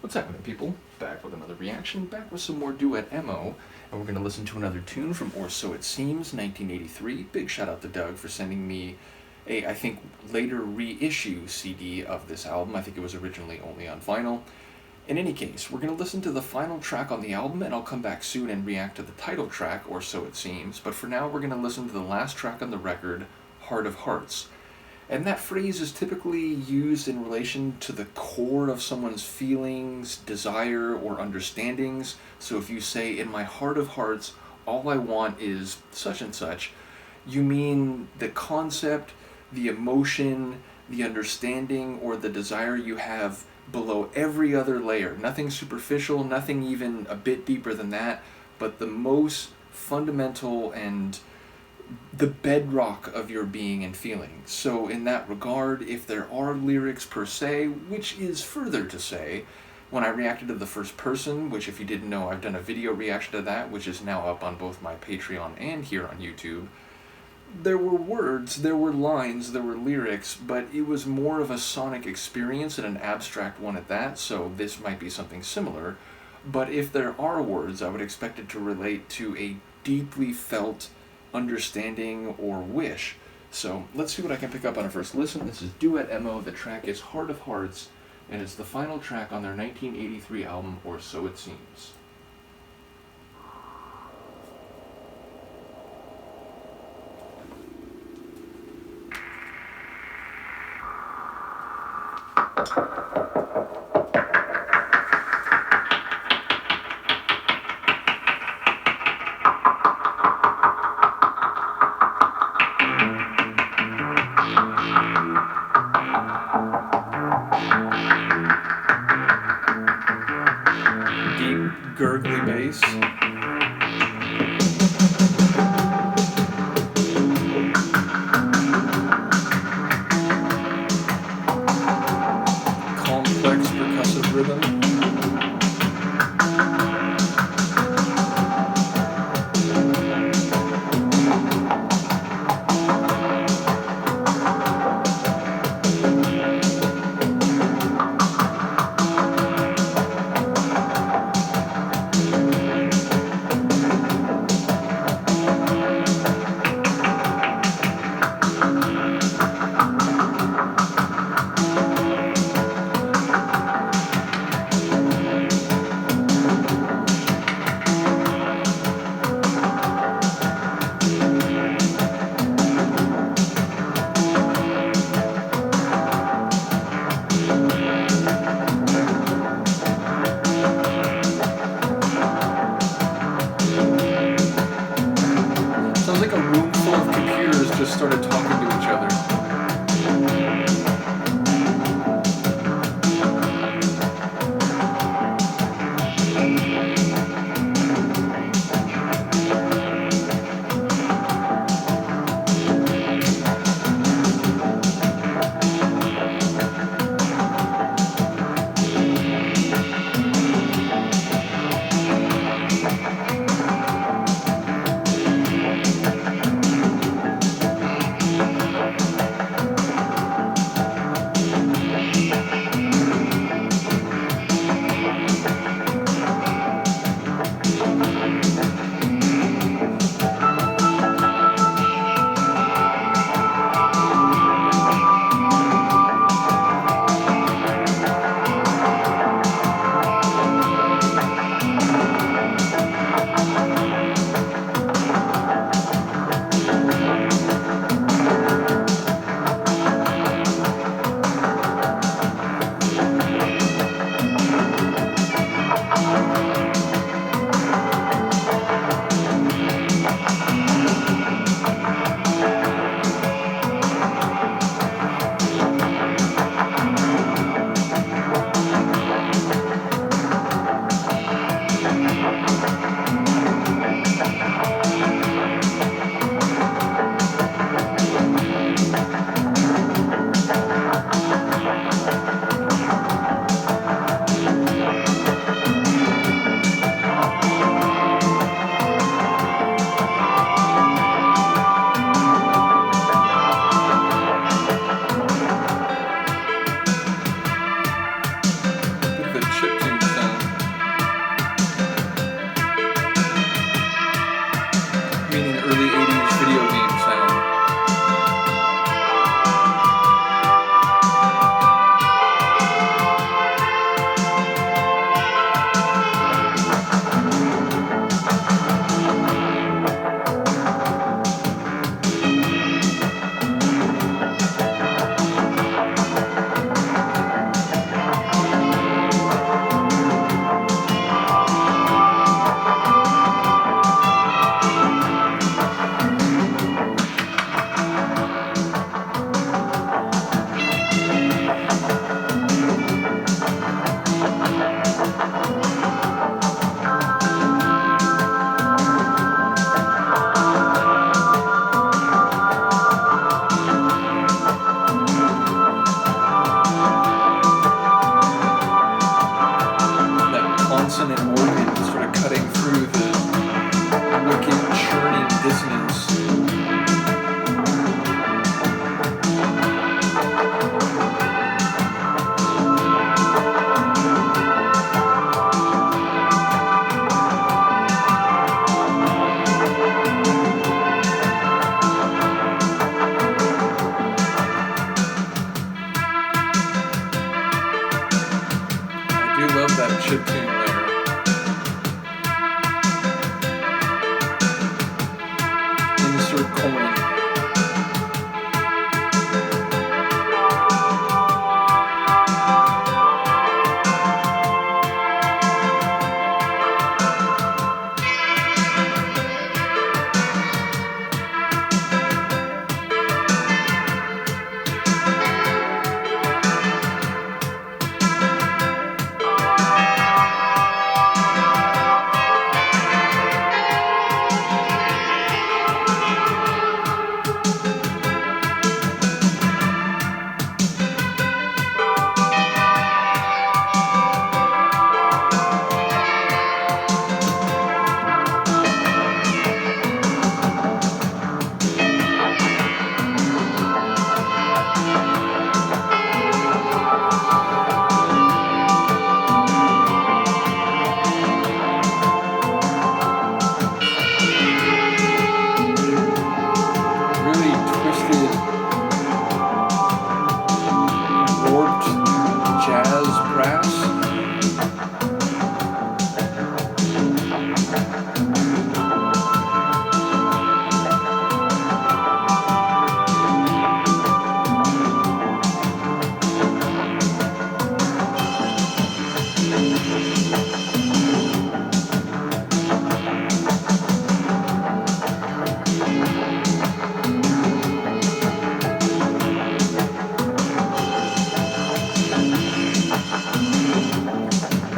What's happening, people? Back with another reaction, back with some more Duet Emmo, and we're going to listen to another tune from Or So It Seems, 1983. Big shout out to Doug for sending me a, I think, later reissue CD of this album. I think it was originally only on vinyl. In any case, we're going to listen to the final track on the album, and I'll come back soon and react to the title track, Or So It Seems. But for now, we're going to listen to the last track on the record, Heart of Hearts. And that phrase is typically used in relation to the core of someone's feelings, desire, or understandings. So if you say, in my heart of hearts, all I want is such and such, you mean the concept, the emotion, the understanding, or the desire you have below every other layer. Nothing superficial, nothing even a bit deeper than that, but the most fundamental and the bedrock of your being and feeling. So in that regard, if there are lyrics per se, which is further to say, when I reacted to the first person, which if you didn't know, I've done a video reaction to that, which is now up on both my Patreon and here on YouTube, there were words, there were lines, there were lyrics, but it was more of a sonic experience and an abstract one at that, so this might be something similar. But if there are words, I would expect it to relate to a deeply felt understanding or wish. So let's see what I can pick up on a first listen. This is Duet Emmo, the track is Heart of Hearts, and it's the final track on their 1983 album, Or So It Seems. Deep, gurgly bass. Complex percussive rhythm. Sounds like a room full of computers just started talking to each other. dissonant organ sort of cutting through the wicked churning dissonance. Chiptune there. Insert coin.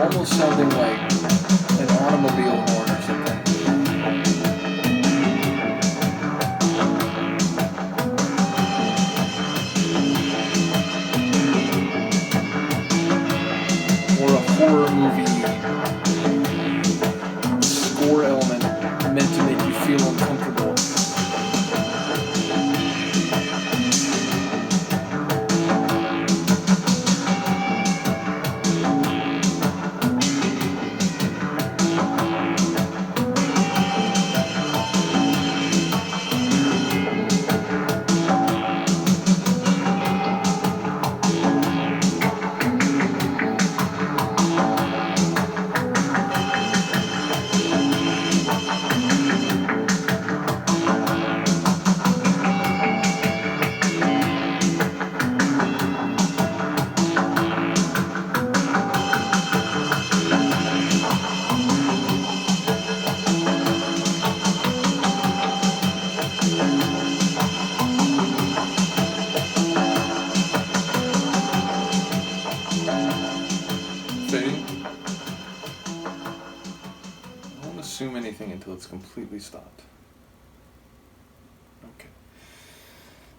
Almost sounding like an automobile horn or something. Or a horror movie score element meant to make you feel uncomfortable. Assume anything until it's completely stopped. Okay.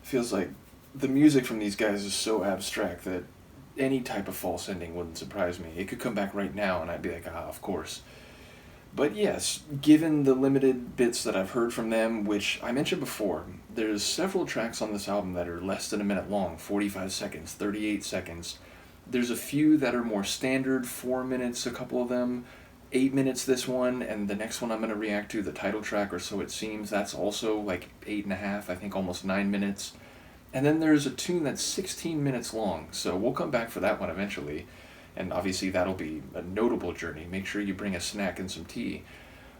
Feels like the music from these guys is so abstract that any type of false ending wouldn't surprise me. It could come back right now and I'd be like, of course. But yes, given the limited bits that I've heard from them, which I mentioned before, there's several tracks on this album that are less than a minute long, 45 seconds, 38 seconds. There's a few that are more standard, 4 minutes, a couple of them, 8 minutes this one, and the next one I'm going to react to, the title track, or So It Seems, that's also like 8.5, I think almost 9 minutes. And then there's a tune that's 16 minutes long, so we'll come back for that one eventually. And obviously that'll be a notable journey. Make sure you bring a snack and some tea.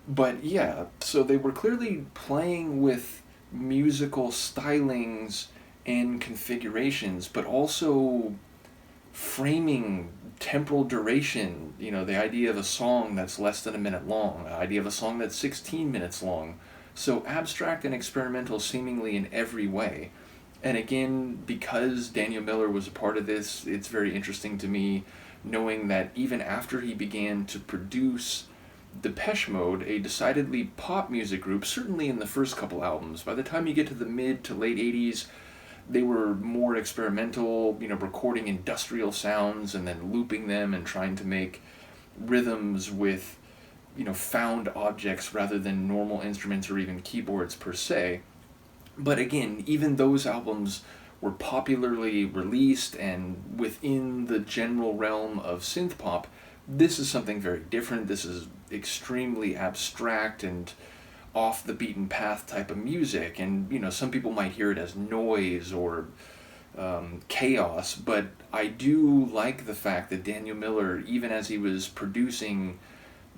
But yeah, so they were clearly playing with musical stylings and configurations, but also framing temporal duration, the idea of a song that's less than a minute long, the idea of a song that's 16 minutes long. So abstract and experimental seemingly in every way. And again, because Daniel Miller was a part of this, it's very interesting to me knowing that even after he began to produce Depeche Mode, a decidedly pop music group, certainly in the first couple albums, by the time you get to the mid to late 80s, they were more experimental, recording industrial sounds and then looping them and trying to make rhythms with, found objects rather than normal instruments or even keyboards per se. But again, even those albums were popularly released and within the general realm of synth pop. This is something very different. This is extremely abstract and off the beaten path type of music, and some people might hear it as noise or chaos, but I do like the fact that Daniel Miller, even as he was producing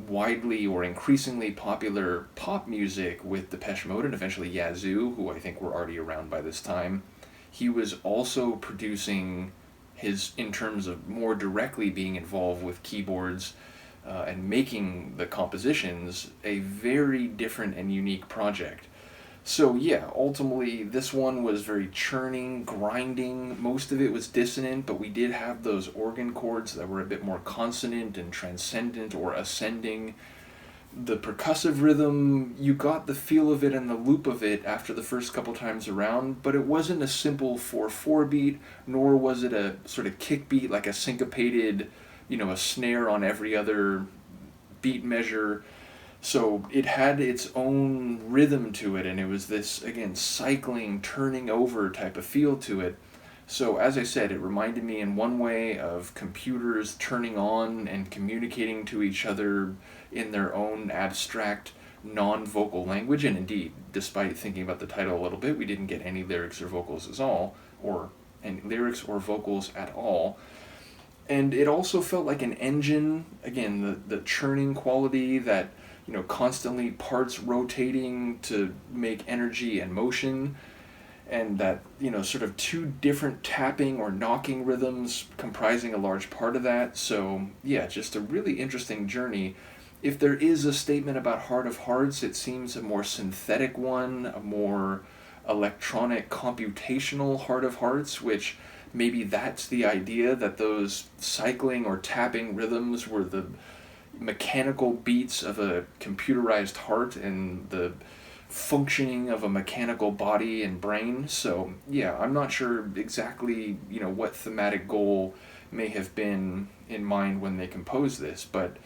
widely or increasingly popular pop music with Depeche Mode and eventually Yazoo, who I think were already around by this time, he was also producing in terms of more directly being involved with keyboards and making the compositions, a very different and unique project. So yeah, ultimately this one was very churning, grinding. Most of it was dissonant, but we did have those organ chords that were a bit more consonant and transcendent or ascending. The percussive rhythm, you got the feel of it and the loop of it after the first couple times around, but it wasn't a simple 4/4 beat, nor was it a sort of kick beat like a syncopated, a snare on every other beat measure. So it had its own rhythm to it, and it was this, again, cycling, turning over type of feel to it. So as I said, it reminded me in one way of computers turning on and communicating to each other in their own abstract, non-vocal language. And indeed, despite thinking about the title a little bit, we didn't get any lyrics or vocals or vocals at all. And it also felt like an engine, again, the churning quality, that constantly parts rotating to make energy and motion, and that, sort of two different tapping or knocking rhythms comprising a large part of that. So yeah, just a really interesting journey. If there is a statement about Heart of Hearts, it seems a more synthetic one, a more electronic computational Heart of Hearts, which maybe that's the idea, that those cycling or tapping rhythms were the mechanical beats of a computerized heart and the functioning of a mechanical body and brain. So yeah, I'm not sure exactly what thematic goal may have been in mind when they composed this, but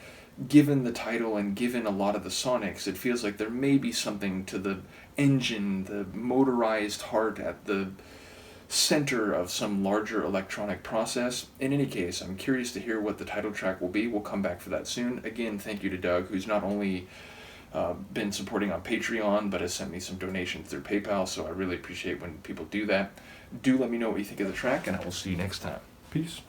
given the title and given a lot of the sonics, it feels like there may be something to the engine, the motorized heart at the center of some larger electronic process. In any case, I'm curious to hear what the title track will be. We'll come back for that soon. Again, thank you to Doug, who's not only been supporting on Patreon, but has sent me some donations through PayPal, so I really appreciate when people do that. Do let me know what you think of the track, and I will see you next time. Peace.